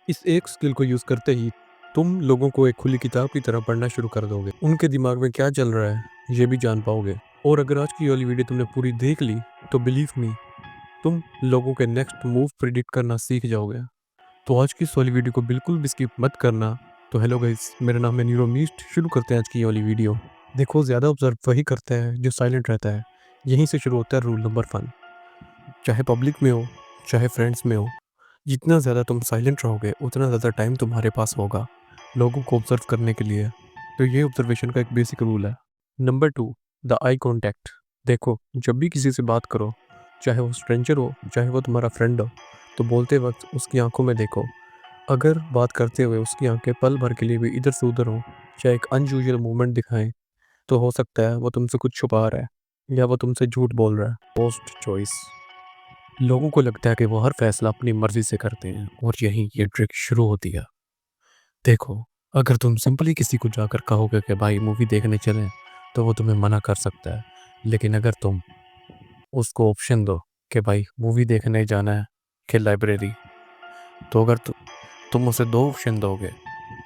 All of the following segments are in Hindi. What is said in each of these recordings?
इस एक स्किल को यूज़ करते ही तुम लोगों को एक खुली किताब की तरह पढ़ना शुरू कर दोगे। उनके दिमाग में क्या चल रहा है, ये भी जान पाओगे। और अगर आज की ये वाली वीडियो तुमने पूरी देख ली, तो बिलीव मी, तुम लोगों के नेक्स्ट मूव प्रिडिक्ट करना सीख जाओगे। तो आज की इस वाली वीडियो को बिल्कुल भी स्किप मत करना। तो हेलो गाइस, मेरा नाम है नीरोमीस्ट। शुरू करते हैं आज की ये वाली वीडियो। देखो, ज़्यादा ऑब्जर्व वही करता है जो साइलेंट रहता है। यहीं से शुरू होता है रूल नंबर 1। चाहे पब्लिक में हो, चाहे फ्रेंड्स में हो, जितना ज़्यादा तुम साइलेंट रहोगे उतना ज़्यादा टाइम तुम्हारे पास होगा लोगों को ऑब्जर्व करने के लिए। तो ये ऑब्जर्वेशन का एक बेसिक रूल है। Number 2, the eye contact. देखो, जब भी किसी से बात करो, चाहे वो स्ट्रेंजर हो, चाहे वो तुम्हारा फ्रेंड हो, तो बोलते वक्त उसकी आंखों में देखो। अगर बात करते हुए उसकी आंखें पल भर के लिए भी इधर से उधर हो, चाहे एक अनयूजुअल मूवमेंट दिखाएं, तो हो सकता है वो तुमसे कुछ छुपा रहा है या वो तुमसे झूठ बोल रहा है। Post choice. लोगों को लगता है कि वो हर फैसला अपनी मर्जी से करते हैं, और यहीं ये ट्रिक शुरू होती है। देखो, अगर तुम सिंपली किसी को जाकर कहोगे कि भाई मूवी देखने चलें, तो वो तुम्हें मना कर सकता है। लेकिन अगर तुम उसको ऑप्शन दो कि भाई मूवी देखने जाना है कि लाइब्रेरी, तो अगर तुम उसे दो ऑप्शन दोगे,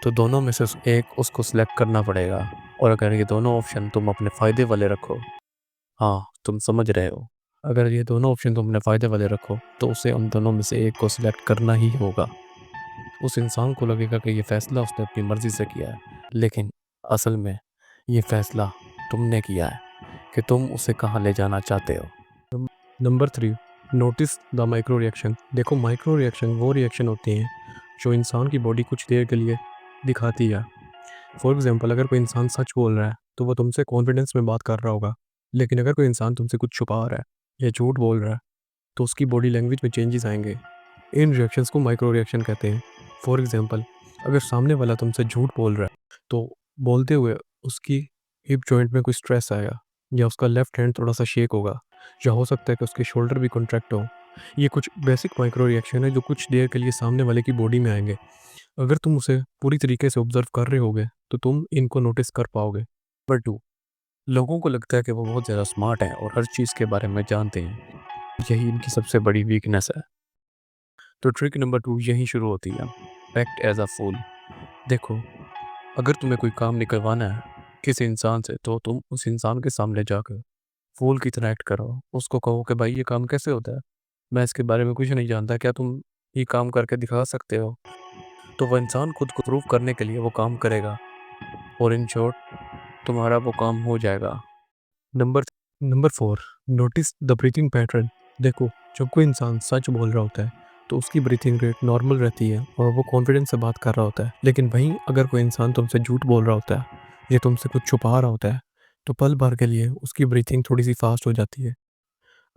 तो दोनों में से एक उसको सिलेक्ट करना पड़ेगा। और अगर ये दोनों ऑप्शन तुम अपने फ़ायदे वाले रखो, हाँ, तुम समझ रहे हो, अगर ये दोनों ऑप्शन तुम अपने फ़ायदे वाले रखो, तो उसे उन दोनों में से एक को सिलेक्ट करना ही होगा। उस इंसान को लगेगा कि ये फ़ैसला उसने अपनी मर्ज़ी से किया है, लेकिन असल में ये फ़ैसला तुमने किया है कि तुम उसे कहाँ ले जाना चाहते हो। Number 3, notice the micro reaction. देखो, माइक्रो रिएक्शन वो रिएक्शन होती हैं जो इंसान की बॉडी कुछ देर के लिए दिखाती है। फॉर एग्जांपल, अगर कोई इंसान सच बोल रहा है तो वो तुमसे कॉन्फिडेंस में बात कर रहा होगा। लेकिन अगर कोई इंसान तुमसे कुछ छुपा रहा है या झूठ बोल रहा है, तो उसकी बॉडी लैंग्वेज में चेंजेस आएंगे। इन रिएक्शंस को माइक्रो रिएक्शन कहते हैं। फॉर एग्जांपल, अगर सामने वाला तुमसे झूठ बोल रहा है, तो बोलते हुए उसकी हिप जॉइंट में कोई स्ट्रेस आएगा, या उसका लेफ्ट हैंड थोड़ा सा शेक होगा, या हो सकता है कि उसके शोल्डर भी कॉन्ट्रैक्ट हो। ये कुछ बेसिक माइक्रो रिएक्शन है जो कुछ देर के लिए सामने वाले की बॉडी में आएंगे। अगर तुम उसे पूरी तरीके से ऑब्जर्व कर रहे होगे, तो तुम इनको नोटिस कर पाओगे। नंबर 2, लोगों को लगता है कि वो बहुत ज़्यादा स्मार्ट हैं और हर चीज़ के बारे में जानते हैं। यही इनकी सबसे बड़ी वीकनेस है। तो ट्रिक नंबर 2 यहीं शुरू होती है। एक्ट एज अ फूल। देखो, अगर तुम्हें कोई काम निकलवाना है किसी इंसान से, तो तुम उस इंसान के सामने जाकर फूल की तरह एक्ट करो। उसको कहो कि भाई, ये काम कैसे होता है, मैं इसके बारे में कुछ नहीं जानता, क्या तुम ये काम करके दिखा सकते हो? तो वह इंसान खुद को प्रूव करने के लिए वो काम करेगा, और इन शॉर्ट तुम्हारा वो काम हो जाएगा। Number number 4, notice the breathing pattern. देखो, जब कोई इंसान सच बोल रहा होता है, तो उसकी ब्रीथिंग रेट नॉर्मल रहती है और वो कॉन्फिडेंस से बात कर रहा होता है। लेकिन वहीं अगर कोई इंसान तुमसे झूठ बोल रहा होता है या तुमसे कुछ छुपा रहा होता है, तो पल भर के लिए उसकी ब्रीथिंग थोड़ी सी फास्ट हो जाती है।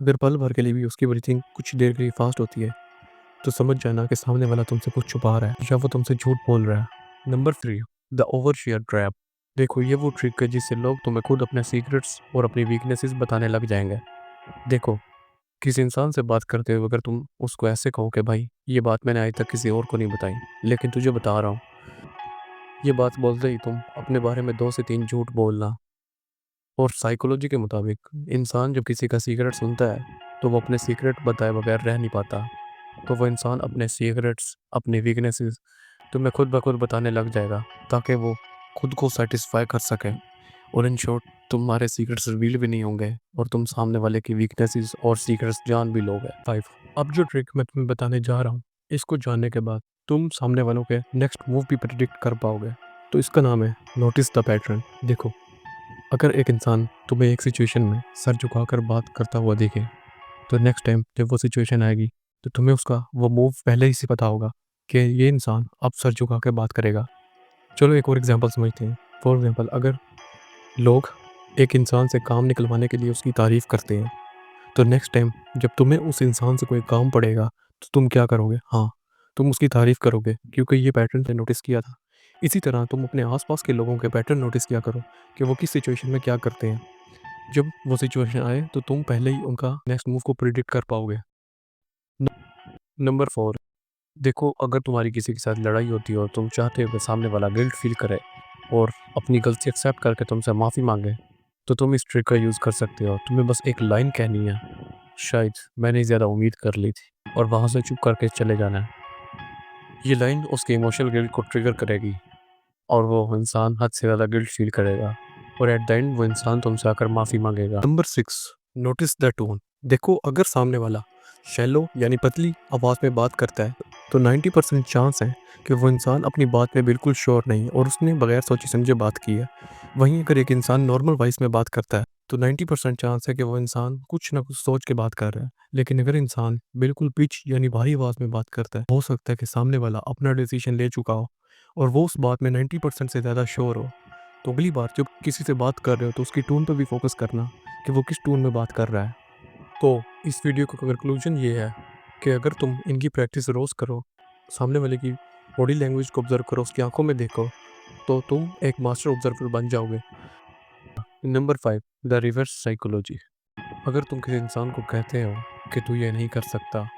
अगर पल भर के लिए भी उसकी ब्रीथिंग कुछ देर के लिए फास्ट होती है, तो समझ जाना कि सामने वाला तुमसे कुछ छुपा रहा है या वो तुमसे झूठ बोल रहा है। Number 3, the over share trap. देखो, ये वो ट्रिक है जिससे लोग तुम्हें खुद अपने सीक्रेट्स और अपनी वीकनेसेस बताने लग जाएंगे। देखो, किसी इंसान से बात करते हुए अगर तुम उसको ऐसे कहो कि भाई, ये बात मैंने आज तक किसी और को नहीं बताई, लेकिन तुझे बता रहा हूँ, ये बात बोलते ही तुम अपने बारे में 2 से 3 झूठ बोलना। और साइकोलॉजी के मुताबिक इंसान जब किसी का सीक्रेट सुनता है, तो वो अपने सीक्रेट बताए बगैर रह नहीं पाता। तो वो इंसान अपने सीक्रेट्स, अपनी वीकनेसेस तुम्हें खुद ब खुद बताने लग जाएगा, ताकि वो खुद को सेटिस्फाई कर सके। और इन शॉर्ट, तुम्हारे सीक्रेट्स रिवील भी नहीं होंगे और तुम सामने वाले की वीकनेसेस और सीक्रेट्स जान भी लोगे। 5, अब जो ट्रिक मैं तुम्हें बताने जा रहा हूँ, इसको जानने के बाद तुम सामने वालों के नेक्स्ट मूव भी प्रिडिक्ट कर पाओगे। तो इसका नाम है नोटिस द पैटर्न। देखो, अगर एक इंसान तुम्हें एक सिचुएशन में सर झुकाकर बात करता हुआ देखे, तो नेक्स्ट टाइम जब वो सिचुएशन आएगी, तो तुम्हें उसका वो मूव पहले ही से पता होगा कि ये इंसान अब सर झुका के बात करेगा। चलो एक और एग्जांपल समझते हैं। फॉर एग्जांपल, अगर लोग एक इंसान से काम निकलवाने के लिए उसकी तारीफ़ करते हैं, तो नेक्स्ट टाइम जब तुम्हें उस इंसान से कोई काम पड़ेगा, तो तुम क्या करोगे? हाँ, तुम उसकी तारीफ़ करोगे, क्योंकि ये पैटर्न ने नोटिस किया था। इसी तरह तुम अपने आसपास के लोगों के पैटर्न नोटिस किया करो कि वो किस सिचुएशन में क्या करते हैं। जब वो सिचुएशन आए, तो तुम पहले ही उनका नेक्स्ट मूव को प्रिडिक्ट कर पाओगे। नंबर 4, देखो, अगर तुम्हारी किसी के साथ लड़ाई होती है और तुम चाहते हो कि सामने वाला गिल्ट फील करे और अपनी गलती एक्सेप्ट करके तुमसे माफ़ी मांगे, तो तुम इस ट्रिक का यूज़ कर सकते हो। तुम्हें बस एक लाइन कहनी है, शायद मैंने ज़्यादा उम्मीद कर ली थी, और वहाँ से चुप करके चले जाना है। ये लाइन उसके इमोशनल गिल्ट को ट्रिगर करेगी और वो इंसान हद से ज़्यादा गिल्ट फील करेगा और एट द एंड वो इंसान तुमसे आकर माफ़ी मांगेगा। Number 6, notice the tone. देखो, अगर सामने वाला शैलो यानी पतली आवाज़ में बात करता है तो 90% चांस है कि वो इंसान अपनी बात में बिल्कुल श्योर नहीं और उसने बगैर सोचे समझे बात की है। वहीं अगर एक इंसान नॉर्मल वॉइस में बात करता है तो 90% चांस है कि वो इंसान कुछ ना कुछ सोच के बात कर रहा है। लेकिन अगर इंसान बिल्कुल पिच यानी भारी आवाज़ में बात करता है, हो सकता है कि सामने वाला अपना डिसीजन ले चुका हो और वो उस बात में 90% से ज़्यादा श्योर हो। तो अगली बार जब किसी से बात कर रहे हो तो उसकी टोन पर भी फोकस करना कि वो किस टोन में बात कर रहा है। तो इस वीडियो का कंक्लूजन ये है कि अगर तुम इनकी प्रैक्टिस रोज़ करो, सामने वाले की बॉडी लैंग्वेज को ऑब्जर्व करो, उसकी आंखों में देखो, तो तुम एक मास्टर ऑब्जर्वर बन जाओगे। Number 5, the reverse psychology. अगर तुम किसी इंसान को कहते हो कि तू ये नहीं कर सकता,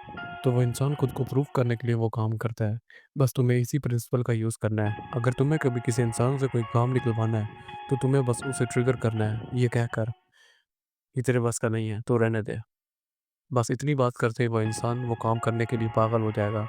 तो वो इंसान खुद को प्रूव करने के लिए वो काम करता है। बस तुम्हें इसी प्रिंसिपल का यूज़ करना है। अगर तुम्हें कभी किसी इंसान से कोई काम निकलवाना है, तो तुम्हें बस उसे ट्रिगर करना है, ये कहकर, "ये तेरे बस का नहीं है, तो रहने दे।" बस इतनी बात करते ही वो इंसान वो काम करने के लिए पागल हो जाएगा।